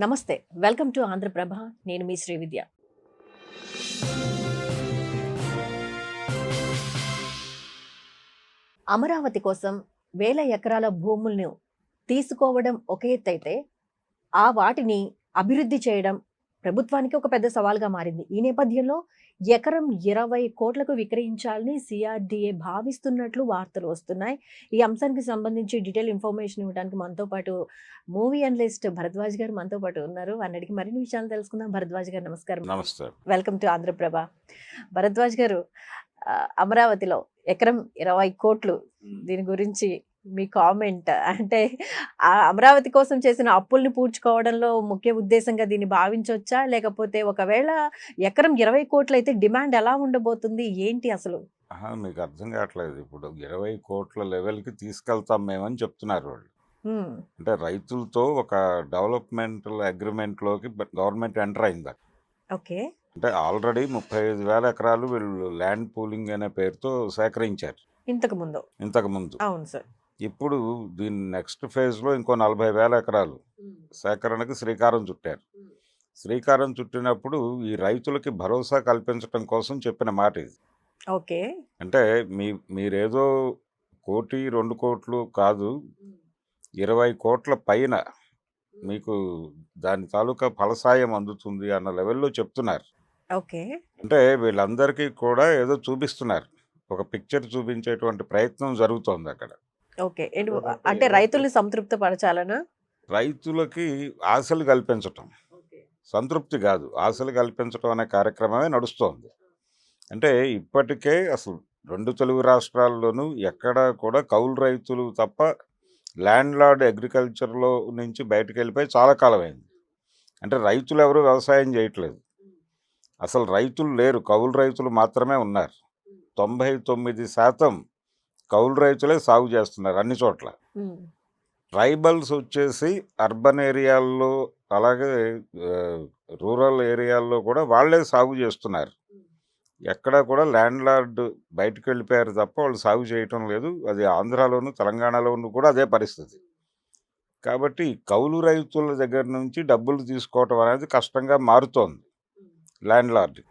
నమస్తే. Welcome to Andhra Prabha. నేను మీ శ్రీవిద్య. అమరావతి కోసం వేల ఎకరాల భూములను తీసుకోవడం ఒక ఎత్తైతే, ఆ వాటిని అభివృద్ధి చేయడం ప్రభుత్వానికి ఒక పెద్ద సవాల్‌గా మారింది. ఈ నేపథ్యంలో ఎకరం 20 కోట్లకు విక్రయించాలని సీఆర్‌డీఏ భావిస్తున్నట్లు వార్తలు వస్తున్నాయి. ఈ అంశానికి సంబంధించి డీటెయిల్ ఇన్ఫర్మేషన్ ఇవ్వడానికి మనతో పాటు మూవీ అనలిస్ట్ భరద్వాజ్ గారు మనతో పాటు ఉన్నారు. వారిని అడిగి మరిన్ని విషయాలు తెలుసుకుందాం. భరద్వాజ్ గారు నమస్కారం. నమస్తే. Welcome to Andhraprabha. భరద్వాజ్ గారు, అమరావతిలో ఎకరం 20 కోట్లు, దీని గురించి మీ కామెంట్ అంటే అమరావతి కోసం చేసిన అప్పుల్ని పూడ్చుకోవడంలో ముఖ్య ఉద్దేశంగా దీన్ని భావించవచ్చా? లేకపోతే ఒకవేళ ఎకరం 20 కోట్లు అయితే డిమాండ్ ఎలా ఉండబోతుంది? ఏంటి అసలు? మీకు అర్థం కావట్లేదు. ఇప్పుడు 20 కోట్ల లెవెల్‌కి తీసుకెళ్తాం మేమని చెప్తున్నారు వాళ్ళు. హ్మ్. అంటే రైతులతో ఒక డెవలప్‌మెంటల్ అగ్రీమెంట్‌లోకి గవర్నమెంట్ ఎంటర్ అయింది. ఓకే. అంటే ఆల్రెడీ 35,000 ఎకరాలు వీళ్ళు ల్యాండ్ పూలింగ్ అనే పేరుతో సేకరించారు ఇంతకుముందు. ఇంతకుముందు. అవును సార్. ఇప్పుడు దీని నెక్స్ట్ ఫేజ్‌లో ఇంకో 40,000 ఎకరాలు సేకరణకు శ్రీకారం చుట్టారు. శ్రీకారం చుట్టినప్పుడు ఈ రైతులకి భరోసా కల్పించడం కోసం చెప్పిన మాట ఇది. ఓకే. అంటే మీరేదో 1,00,00,000, 2,00,00,000 కాదు, 20 కోట్ల పైన మీకు దాని తాలూకా ఫలసాయం అందుతుంది అన్న లెవెల్‌లో చెప్తున్నారు. ఓకే. అంటే వీళ్ళందరికీ కూడా ఏదో చూపిస్తున్నారు. ఒక పిక్చర్ చూపించేటువంటి ప్రయత్నం జరుగుతోంది అక్కడ. ఓకే. అంటే రైతుల్ని సంతృప్తి పరచాలనా? రైతులకి ఆశలు కల్పించటం. సంతృప్తి కాదు, ఆశలు కల్పించటం అనే కార్యక్రమమే నడుస్తోంది. అంటే ఇప్పటికే అసలు 2 తెలుగు రాష్ట్రాల్లోనూ ఎక్కడా కూడా కౌలు రైతులు తప్ప ల్యాండ్ లార్డ్ అగ్రికల్చర్‌లో నుంచి బయటకెళ్ళిపోయి చాలా కాలమైంది. అంటే రైతులు ఎవరు వ్యవసాయం చేయట్లేదు. అసలు రైతులు లేరు, కౌలు రైతులు మాత్రమే ఉన్నారు. 99% కౌలు రైతులే సాగు చేస్తున్నారు అన్ని చోట్ల. ట్రైబల్స్ వచ్చేసి అర్బన్ ఏరియాల్లో, అలాగే రూరల్ ఏరియాల్లో కూడా వాళ్ళే సాగు చేస్తున్నారు. ఎక్కడా కూడా ల్యాండ్ లార్డ్ బయటకు వెళ్ళిపోయారు తప్ప వాళ్ళు సాగు చేయటం లేదు. అది ఆంధ్రాలోను, తెలంగాణలోను కూడా అదే పరిస్థితి. కాబట్టి కౌలు రైతుల దగ్గర నుంచి డబ్బులు తీసుకోవటం అనేది కష్టంగా మారుతోంది ల్యాండ్ లార్డ్.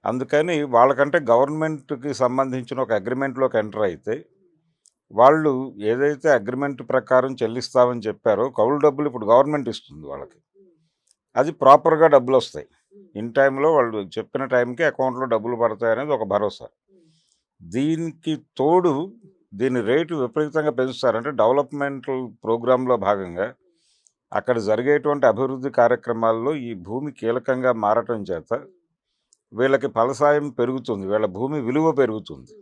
అందుకని వాళ్ళకంటే గవర్నమెంట్కి సంబంధించిన ఒక అగ్రిమెంట్లోకి ఎంటర్ అయితే, వాళ్ళు ఏదైతే అగ్రిమెంట్ ప్రకారం చెల్లిస్తామని చెప్పారో కౌలు డబ్బులు ఇప్పుడు గవర్నమెంట్ ఇస్తుంది వాళ్ళకి. అది ప్రాపర్గా డబ్బులు వస్తాయి. ఇన్ టైంలో వాళ్ళు చెప్పిన టైంకి అకౌంట్లో డబ్బులు పడతాయి అనేది ఒక భరోసా. దీనికి తోడు దీని రేటు విపరీతంగా పెంచుతారు. అంటే డెవలప్మెంటల్ ప్రోగ్రాంలో భాగంగా అక్కడ జరిగేటువంటి అభివృద్ధి కార్యక్రమాల్లో ఈ భూమి కీలకంగా మారటం చేత వీళ్ళకి ఫలసాయం పెరుగుతుంది, వీళ్ళ భూమి విలువ పెరుగుతుంది.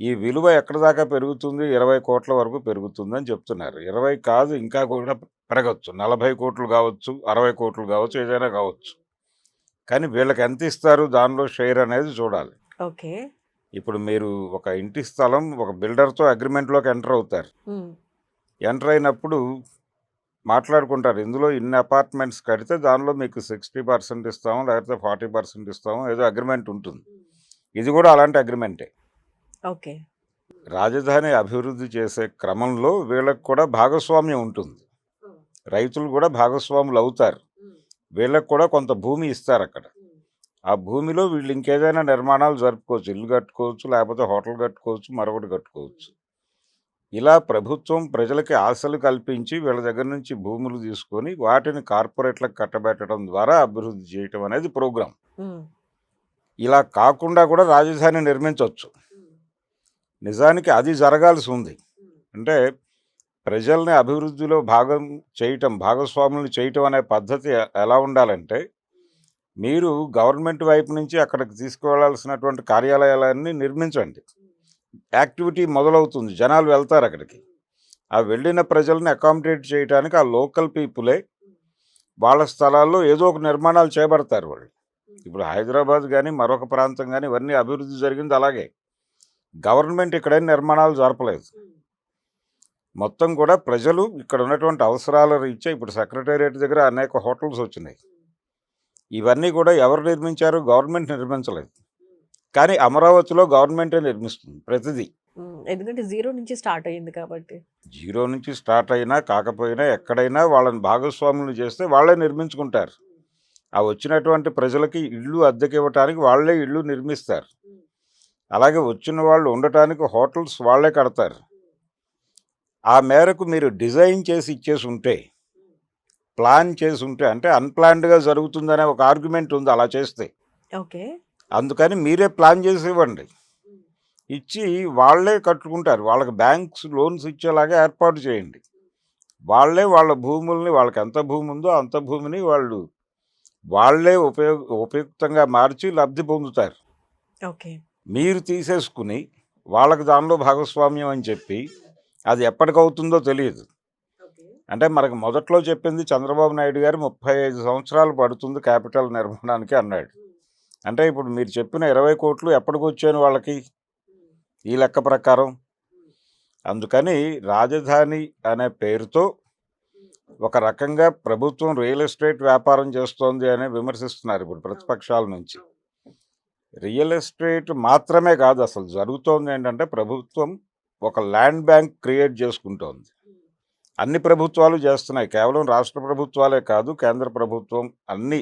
ఈ విలువ ఎక్కడి దాకా పెరుగుతుంది? 20 కోట్ల వరకు పెరుగుతుందని చెప్తున్నారు. 20 కాదు, ఇంకా కూడా పెరగచ్చు. 40 కోట్లు కావచ్చు, 60 కోట్లు కావచ్చు, ఏదైనా కావచ్చు. కానీ వీళ్ళకి ఎంత ఇస్తారు దానిలో షేర్ అనేది చూడాలి. ఓకే. ఇప్పుడు మీరు ఒక ఇంటి స్థలం ఒక బిల్డర్తో అగ్రిమెంట్లోకి ఎంటర్ అవుతారు. ఎంటర్ అయినప్పుడు మాట్లాడుకుంటారు, ఇందులో ఇన్ని అపార్ట్మెంట్స్ కడితే దానిలో మీకు 60% ఇస్తాము, లేకపోతే 40% ఇస్తాము, ఏదో అగ్రిమెంట్ ఉంటుంది. ఇది కూడా అలాంటి అగ్రిమెంటే. ఓకే. రాజధాని అభివృద్ధి చేసే క్రమంలో వీళ్ళకి కూడా భాగస్వామ్యం ఉంటుంది. రైతులు కూడా భాగస్వాములు అవుతారు. వీళ్ళకి కూడా కొంత భూమి ఇస్తారు అక్కడ. ఆ భూమిలో వీళ్ళు ఇంకేదైనా నిర్మాణాలు జరుపుకోవచ్చు. ఇల్లు కట్టుకోవచ్చు, లేకపోతే హోటల్ కట్టుకోవచ్చు, మరొకటి కట్టుకోవచ్చు. ఇలా ప్రభుత్వం ప్రజలకి ఆశలు కల్పించి వీళ్ళ దగ్గర నుంచి భూములు తీసుకొని వాటిని కార్పొరేట్లకు కట్టబెట్టడం ద్వారా అభివృద్ధి చేయటం అనేది ప్రోగ్రాం. ఇలా కాకుండా కూడా రాజధాని నిర్మించవచ్చు. నిజానికి అది జరగాల్సి ఉంది. అంటే ప్రజల్ని అభివృద్ధిలో భాగం చేయటం, భాగస్వాములు చేయటం అనే పద్ధతి ఎలా ఉండాలంటే, మీరు గవర్నమెంట్ వైపు నుంచి అక్కడికి తీసుకువెళ్లాల్సినటువంటి కార్యాలయాలన్నీ నిర్మించండి. యాక్టివిటీ మొదలవుతుంది, జనాలు వెళ్తారు అక్కడికి. ఆ వెళ్ళిన ప్రజల్ని అకామిడేట్ చేయడానికి ఆ లోకల్ పీపులే వాళ్ళ స్థలాల్లో ఏదో ఒక నిర్మాణాలు చేపడతారు వాళ్ళు. ఇప్పుడు హైదరాబాద్ కానీ మరొక ప్రాంతం కానీ ఇవన్నీ అభివృద్ధి జరిగింది అలాగే. గవర్నమెంట్ ఇక్కడైన నిర్మాణాలు జరపలేదు. మొత్తం కూడా ప్రజలు ఇక్కడ ఉన్నటువంటి అవసరాల రీత్యా ఇప్పుడు సెక్రటేరియట్ దగ్గర అనేక హోటల్స్ వచ్చినాయి. ఇవన్నీ కూడా ఎవరు నిర్మించారు? గవర్నమెంట్ నిర్మించలేదు. కానీ అమరావతిలో గవర్నమెంటే నిర్మిస్తుంది ప్రతిదీ. ఎందుకంటే జీరో నుంచి స్టార్ట్ అయ్యింది కాబట్టి. జీరో నుంచి స్టార్ట్ అయినా కాకపోయినా ఎక్కడైనా వాళ్ళని భాగస్వాములు చేస్తే వాళ్ళే నిర్మించుకుంటారు. ఆ వచ్చినటువంటి ప్రజలకి ఇళ్ళు అద్దెకి ఇవ్వటానికి వాళ్ళే ఇళ్ళు నిర్మిస్తారు. అలాగే వచ్చిన వాళ్ళు ఉండటానికి హోటల్స్ వాళ్ళే కడతారు. ఆ మేరకు మీరు డిజైన్ చేసి ఇచ్చేసి ఉంటే, ప్లాన్ చేసి ఉంటే, అంటే అన్‌ప్లాన్డ్‌గా జరుగుతుందనే ఒక ఆర్గ్యుమెంట్ ఉంది అలా చేస్తే. ఓకే. అందుకని మీరే ప్లాన్ చేసి ఇవ్వండి. ఇచ్చి వాళ్ళే కట్టుకుంటారు. వాళ్ళకి బ్యాంక్స్ లోన్స్ ఇచ్చేలాగా ఏర్పాటు చేయండి. వాళ్ళే వాళ్ళ భూముల్ని వాళ్ళకి ఎంత భూమి ఉందో అంత భూమిని వాళ్ళే ఉపయుక్తంగా మార్చి లబ్ధి పొందుతారు. ఓకే. మీరు తీసేసుకుని వాళ్ళకి దానిలో భాగస్వామ్యం అని చెప్పి అది ఎప్పటికవుతుందో తెలియదు. అంటే మనకు మొదట్లో చెప్పింది చంద్రబాబు నాయుడు గారు 35 సంవత్సరాలు పడుతుంది క్యాపిటల్ నిర్మాణానికి అన్నాడు. అంటే ఇప్పుడు మీరు చెప్పిన 20 కోట్లు ఎప్పటికొచ్చాను వాళ్ళకి ఈ లెక్క ప్రకారం. అందుకని రాజధాని అనే పేరుతో ఒక రకంగా ప్రభుత్వం రియల్ ఎస్టేట్ వ్యాపారం చేస్తోంది అని విమర్శిస్తున్నారు ఇప్పుడు ప్రతిపక్షాల నుంచి. రియల్ ఎస్టేట్ మాత్రమే కాదు, అసలు జరుగుతోంది ఏంటంటే ప్రభుత్వం ఒక ల్యాండ్ బ్యాంక్ క్రియేట్ చేసుకుంటోంది. అన్ని ప్రభుత్వాలు చేస్తున్నాయి, కేవలం రాష్ట్ర ప్రభుత్వాలే కాదు, కేంద్ర ప్రభుత్వం అన్ని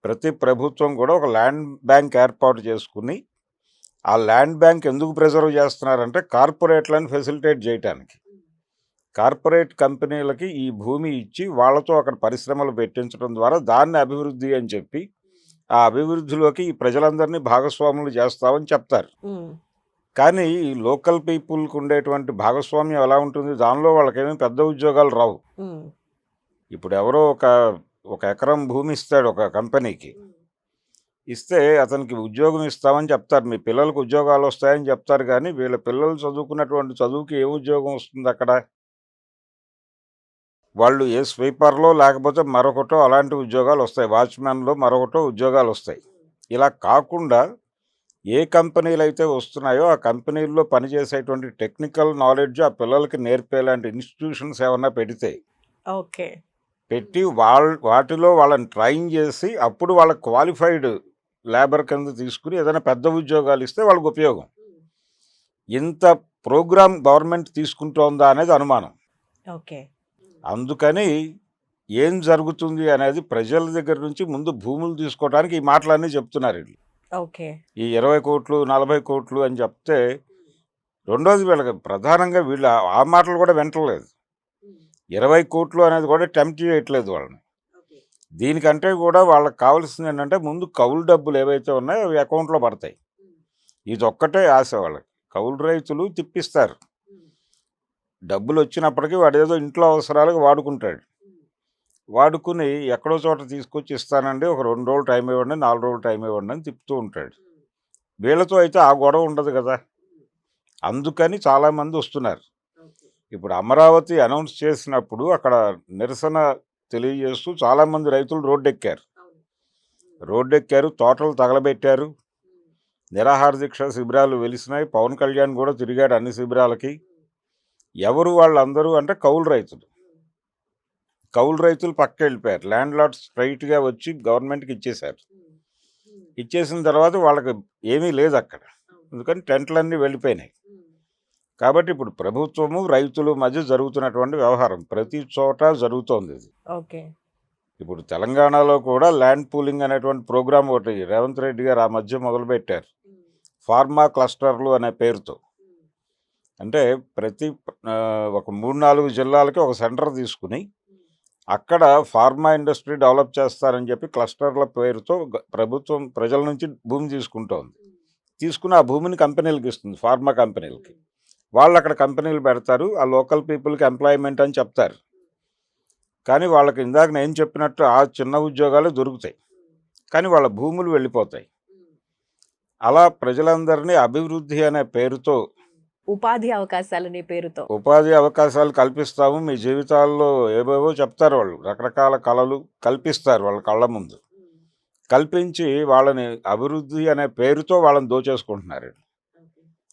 ప్రతి ప్రభుత్వం కూడా ఒక ల్యాండ్ బ్యాంక్ ఏర్పాటు చేసుకుని ఆ ల్యాండ్ బ్యాంక్ ఎందుకు ప్రిజర్వ్ చేస్తున్నారంటే కార్పొరేట్లను ఫెసిలిటేట్ చేయటానికి. కార్పొరేట్ కంపెనీలకి ఈ భూమి ఇచ్చి వాళ్ళతో అక్కడ పరిశ్రమలు పెట్టించడం ద్వారా దాన్ని అభివృద్ధి అని చెప్పి ఆ అభివృద్ధిలోకి ఈ ప్రజలందరినీ భాగస్వాములు చేస్తామని చెప్తారు. కానీ ఈ లోకల్ పీపుల్కి ఉండేటువంటి భాగస్వామ్యం ఎలా ఉంటుంది, దానిలో వాళ్ళకేమీ పెద్ద ఉద్యోగాలు రావు. ఇప్పుడు ఎవరో ఒక ఎకరం భూమి ఇస్తాడు ఒక కంపెనీకి, ఇస్తే అతనికి ఉద్యోగం ఇస్తామని చెప్తారు, మీ పిల్లలకు ఉద్యోగాలు వస్తాయని చెప్తారు. కానీ వీళ్ళ పిల్లలు చదువుకున్నటువంటి చదువుకి ఏ ఉద్యోగం వస్తుంది అక్కడ? వాళ్ళు ఏ స్వీపర్లో లేకపోతే మరొకటో అలాంటి ఉద్యోగాలు వస్తాయి, వాచ్మెన్లో మరొకటో ఉద్యోగాలు వస్తాయి. ఇలా కాకుండా ఏ కంపెనీలు అయితే వస్తున్నాయో ఆ కంపెనీల్లో పనిచేసేటువంటి టెక్నికల్ నాలెడ్జ్ ఆ పిల్లలకి నేర్పేలాంటి ఇన్స్టిట్యూషన్స్ ఏమన్నా పెడితే, ఓకే, పెట్టి వాటిలో వాళ్ళని ట్రైన్ చేసి అప్పుడు వాళ్ళ క్వాలిఫైడ్ లేబర్ కింద తీసుకుని ఏదైనా పెద్ద ఉద్యోగాలు ఇస్తే వాళ్ళకి ఉపయోగం. ఇంత ప్రోగ్రామ్ గవర్నమెంట్ తీసుకుంటోందా అనేది అనుమానం. ఓకే. అందుకని ఏం జరుగుతుంది అనేది ప్రజల దగ్గర నుంచి ముందు భూములు తీసుకోవడానికి ఈ మాటలన్నీ చెప్తున్నారు వీళ్ళు. ఓకే. ఈ 20 కోట్లు 40 కోట్లు అని చెప్తే రెండోది వీళ్ళకి ప్రధానంగా వీళ్ళు ఆ మాటలు కూడా వింటలేదు. 20 కోట్లు అనేది కూడా టెంప్ట్ చేయట్లేదు వాళ్ళని. దీనికంటే కూడా వాళ్ళకి కావాల్సింది ఏంటంటే ముందు కౌలు డబ్బులు ఏవైతే ఉన్నాయో అవి అకౌంట్లో పడతాయి. ఇదొక్కటే ఆశ వాళ్ళకి. కౌలు రైతులు తిప్పిస్తారు, డబ్బులు వచ్చినప్పటికీ వాడేదో ఇంట్లో అవసరాలకు వాడుకుంటాడు. వాడుకుని ఎక్కడో చోట తీసుకొచ్చి ఇస్తానండి, ఒక 2 రోజులు టైం ఇవ్వండి, 4 రోజులు టైం ఇవ్వండి అని తిప్పుతూ ఉంటాడు. వీళ్ళతో అయితే ఆ గొడవ ఉండదు కదా. అందుకని చాలామంది వస్తున్నారు. ఇప్పుడు అమరావతి అనౌన్స్ చేసినప్పుడు అక్కడ నిరసన తెలియజేస్తూ చాలామంది రైతులు రోడ్డెక్కారు, తోటలు తగలబెట్టారు, నిరాహార దీక్ష శిబిరాలు వెలిసినాయి. పవన్ కళ్యాణ్ కూడా తిరిగాడు అన్ని శిబిరాలకి. ఎవరు వాళ్ళందరూ అంటే కౌలు రైతులు పక్క వెళ్ళిపోయారు. ల్యాండ్ లార్డ్స్ స్ట్రైట్గా వచ్చి గవర్నమెంట్కి ఇచ్చేశారు. ఇచ్చేసిన తర్వాత వాళ్ళకి ఏమీ లేదు అక్కడ, ఎందుకని టెంట్లన్నీ వెళ్ళిపోయినాయి. కాబట్టి ఇప్పుడు ప్రభుత్వము రైతుల మధ్య జరుగుతున్నటువంటి వ్యవహారం ప్రతి చోట జరుగుతోంది ఇది. ఓకే. ఇప్పుడు తెలంగాణలో కూడా ల్యాండ్ పూలింగ్ అనేటువంటి ప్రోగ్రామ్ ఒకటి రేవంత్ రెడ్డి గారు ఆ మధ్య మొదలుపెట్టారు, ఫార్మా క్లస్టర్లు అనే పేరుతో. అంటే ప్రతి ఒక 3-4 జిల్లాలకి ఒక సెంటర్ తీసుకుని అక్కడ ఫార్మా ఇండస్ట్రీ డెవలప్ చేస్తారని చెప్పి క్లస్టర్ల పేరుతో ప్రభుత్వం ప్రజల నుంచి భూమి తీసుకుంటోంది. తీసుకుని ఆ భూమిని కంపెనీలకు ఇస్తుంది, ఫార్మా కంపెనీలకి. వాళ్ళు అక్కడ కంపెనీలు పెడతారు, ఆ లోకల్ పీపుల్కి ఎంప్లాయ్మెంట్ అని చెప్తారు. కానీ వాళ్ళకి ఇందాక నేను చెప్పినట్టు ఆ చిన్న ఉద్యోగాలు దొరుకుతాయి, కానీ వాళ్ళ భూములు వెళ్ళిపోతాయి. అలా ప్రజలందరినీ అభివృద్ధి అనే పేరుతో, ఉపాధి అవకాశాలనే పేరుతో ఉపాధి అవకాశాలు కల్పిస్తాము, మీ జీవితాల్లో ఏవేవో చెప్తారు వాళ్ళు, రకరకాల కళలు కల్పిస్తారు వాళ్ళ కళ్ళ ముందు. కల్పించి వాళ్ళని అభివృద్ధి అనే పేరుతో వాళ్ళని దోచేసుకుంటున్నారు.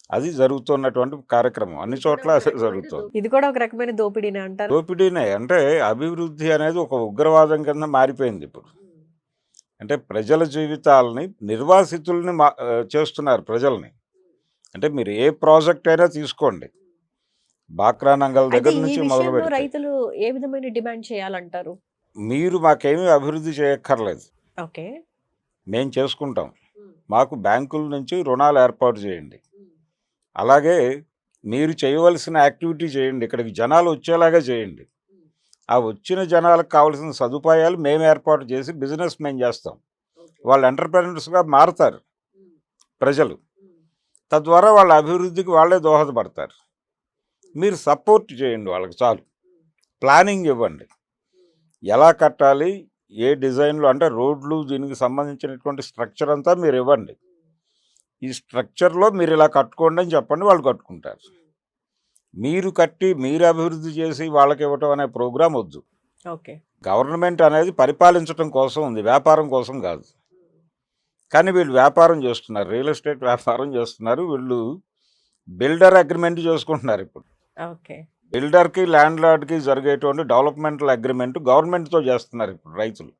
అది జరుగుతున్నటువంటి కార్యక్రమం అన్ని చోట్ల జరుగుతుంది. ఇది కూడా ఒక రకమైన దోపిడీనే అంటారు. దోపిడీనే. అంటే అభివృద్ధి అనేది ఒక ఉగ్రవాదం కింద మారిపోయింది ఇప్పుడు. అంటే ప్రజల జీవితాలని నిర్వాసితుల్ని చేస్తున్నారు ప్రజల్ని. అంటే మీరు ఏ ప్రాజెక్ట్ అయినా తీసుకోండి, బాక్రా నంగల్ అయితే దగ్గర ఈ నుంచి మొదలు విషయంలో పెడితే రైతులు ఏ విధమైన డిమాండ్ చేయాలంటారు? మీరు మాకేమీ అభివృద్ధి చేయక్కర్లేదు, ఓకే. మేము చేసుకుంటాం, మాకు బ్యాంకుల నుంచి రుణాలు ఏర్పాటు చేయండి, అలాగే మీరు చేయవలసిన యాక్టివిటీ చేయండి, ఇక్కడికి జనాలు వచ్చేలాగా చేయండి, ఆ వచ్చిన జనాలకు కావాల్సిన సదుపాయాలు మేము ఏర్పాటు చేసి బిజినెస్ మేము చేస్తాం, వాళ్ళు ఎంటర్ప్రెన్యూర్స్గా మారుతారు ప్రజలు, తద్వారా వాళ్ళ అభివృద్ధికి వాళ్ళే దోహదపడతారు. మీరు సపోర్ట్ చేయండి వాళ్ళకి చాలు, ప్లానింగ్ ఇవ్వండి, ఎలా కట్టాలి, ఏ డిజైన్లు, అంటే రోడ్లు, దీనికి సంబంధించినటువంటి స్ట్రక్చర్ అంతా మీరు ఇవ్వండి, ఈ స్ట్రక్చర్లో మీరు ఇలా కట్టుకోండి అని చెప్పండి, వాళ్ళు కట్టుకుంటారు. మీరు కట్టి మీరు అభివృద్ధి చేసి వాళ్ళకి ఇవ్వటం అనే ప్రోగ్రాం వద్దు. ఓకే. గవర్నమెంట్ అనేది పరిపాలించడం కోసం ఉంది, వ్యాపారం కోసం కాదు. కానీ వీళ్ళు వ్యాపారం చేస్తున్నారు, రియల్ ఎస్టేట్ వ్యాపారం చేస్తున్నారు, వీళ్ళు బిల్డర్ అగ్రిమెంట్ చేసుకుంటున్నారు. ఇప్పుడు ఓకే. బిల్డర్కి ల్యాండ్ లార్డ్కి జరిగేటువంటి డెవలప్మెంటల్ అగ్రిమెంట్ గవర్నమెంట్తో చేస్తున్నారు ఇప్పుడు రైతులు.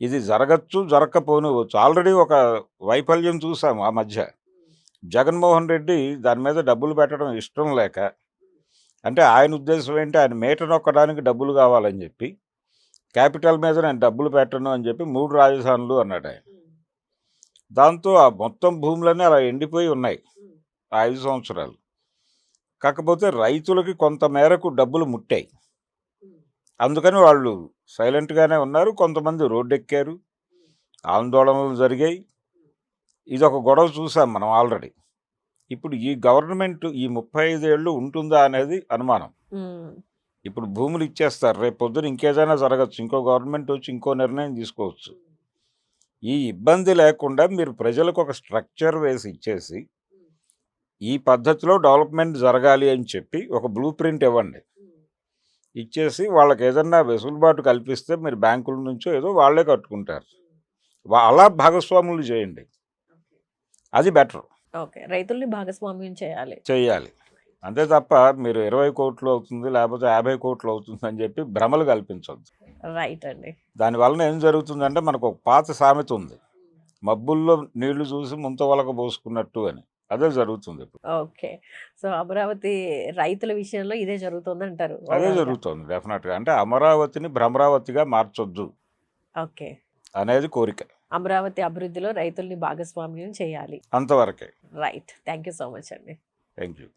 ఇది జరగచ్చు, జరగకపోనివచ్చు. ఆల్రెడీ ఒక వైఫల్యం చూసాము ఆ మధ్య. జగన్మోహన్ రెడ్డి దాని మీద డబ్బులు పెట్టడం ఇష్టం లేక, అంటే ఆయన ఉద్దేశం ఏంటి, ఆయన మేట నొక్కడానికి డబ్బులు కావాలని చెప్పి, క్యాపిటల్ మీద నేను డబ్బులు పెట్టను అని చెప్పి 3 రాజధానులు అన్నాడు ఆయన. దాంతో ఆ మొత్తం భూములన్నీ అలా ఎండిపోయి ఉన్నాయి ఆ 5 సంవత్సరాలు. కాకపోతే రైతులకి కొంత మేరకు డబ్బులు ముట్టాయి, అందుకని వాళ్ళు సైలెంట్గానే ఉన్నారు. కొంతమంది రోడ్డెక్కారు, ఆందోళనలు జరిగాయి. ఇదొక గొడవ చూసాం మనం ఆల్రెడీ. ఇప్పుడు ఈ గవర్నమెంట్ ఈ 35 ఏళ్ళు ఉంటుందా అనేది అనుమానం. ఇప్పుడు భూములు ఇచ్చేస్తారు, రేపు పొద్దున ఇంకేదైనా జరగచ్చు, ఇంకో గవర్నమెంట్ వచ్చి ఇంకో నిర్ణయం తీసుకోవచ్చు. ఈ ఇబ్బంది లేకుండా మీరు ప్రజలకు ఒక స్ట్రక్చర్ వేసి ఇచ్చేసి, ఈ పద్ధతిలో డెవలప్మెంట్ జరగాలి అని చెప్పి ఒక బ్లూ ప్రింట్ ఇవ్వండి, ఇచ్చేసి వాళ్ళకి ఏదన్నా వెసులుబాటు కల్పిస్తే మీరు బ్యాంకుల నుంచో ఏదో వాళ్ళే కట్టుకుంటారు. అలా భాగస్వాములు చేయండి, అది బెటర్. ఓకే. రైతుల్ని భాగస్వామ్యం చేయాలి. అంతే తప్ప మీరు 20 కోట్లు అవుతుంది, లేకపోతే 50 కోట్లు అవుతుంది అని చెప్పి భ్రమలు కల్పించొద్దు. రైట్ అండి. దానివలన ఏం జరుగుతుందంటే, మనకు ఒక పాత సామెత ఉంది, మబ్బుల్లో నీళ్లు చూసి ముంత వలక పోసుకున్నట్టు అని. అదే జరుగుతుంది ఇప్పుడు. ఓకే. సో, అమరావతి రైతుల విషయంలో ఇదే జరుగుతుందంటారు అదే ఓవరాల్‌గా. జరుగుతుంది డెఫినెట్గా. అంటే అమరావతిని భ్రమరావతిగా మార్చొద్దు ఓకే. అనేది కోరిక, అమరావతి అభివృద్ధిలో రైతుల్ని భాగస్వామ్యం చేయాలి. అంతవరకే. Right. Thank you so much అండి. Thank you.